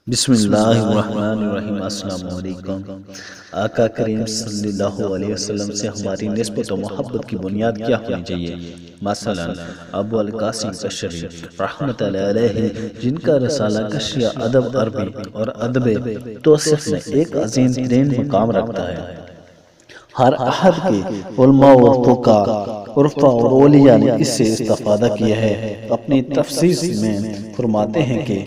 بسم اللہ الرحمن الرحیم۔ السلام علیکم۔ آقا کریم صلی اللہ علیہ وسلم سے ہماری نسبت و محبت کی بنیاد کیا ہونی چاہیے؟ مثلا ابو القاسم کشری رحمت اللہ علیہ، جن کا رسالہ کشریہ ادب عربی اور ادب توصیف میں ایک عظیم ترین مقام رکھتا ہے۔ ہر احد کے علماء و فقہا عرفا اور اولیاء نے اس سے استفادہ کیا ہے۔ اپنی تفسیر میں فرماتے ہیں کہ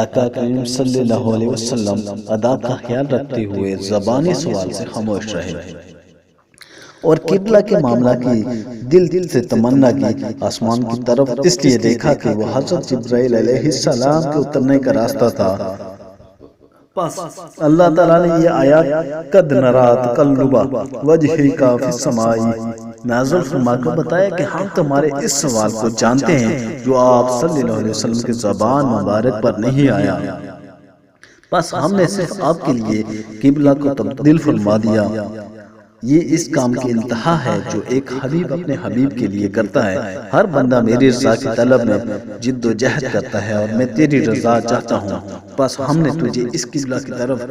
آقا کریم صلی اللہ علیہ وسلم آداب کا خیال رکھتے ہوئے زبانی سوال سے خاموش رہے اور قبلہ کے معاملہ کی دل سے تمنا کی۔ آسمان کی طرف اس لیے دیکھا کہ وہ حضرت جبرائیل علیہ السلام کے اترنے کا راستہ تھا۔ پس اللہ تعالیٰ نے یہ آیات قد نری تقلب وجہک فی السماء نازل فرما کر بتایا کہ ہم تمہارے اس سوال کو جانتے ہیں جو آپ صلی اللہ علیہ وسلم کی زبان مبارک پر نہیں آیا، بس ہم نے صرف آپ کے لیے قبلہ کو تبدیل فرما دیا۔ یہ اس کام کی انتہا ہے جو ایک حبیب اپنے حبیب کے لیے کرتا ہے۔ ہر بندہ میری رضا کی طلب میں جد و جہد کرتا ہے اور میں تیری رضا چاہتا ہوں، بس ہم نے تجھے اس قبلہ کی طرف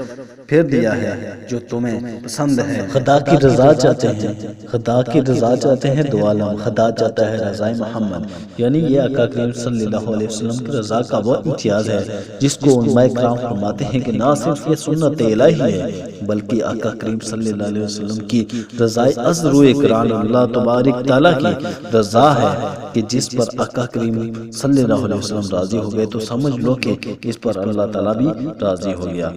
پھیر دیا ہے جو تمہیں پسند ہے۔ خدا کی رضا چاہتے ہیں، خدا کی رضا چاہتے ہیں دو عالم، خدا چاہتا ہے رضا محمد، یعنی یہ آقا کریم صلی اللہ علیہ وسلم کی رضا کا وہ امتیاز ہے جس کو علماء کرام فرماتے ہیں کہ نہ صرف یہ سنت الہی ہے بلکہ آقا کریم صلی اللہ علیہ وسلم کی رضا از روئے کران اللہ تبارک تعالیٰ کی رضا ہے کہ جس پر آقا کریم صلی اللہ علیہ وسلم راضی ہو گئے تو سمجھ لو کہ اس پر اللہ تعالیٰ بھی راضی ہو گیا۔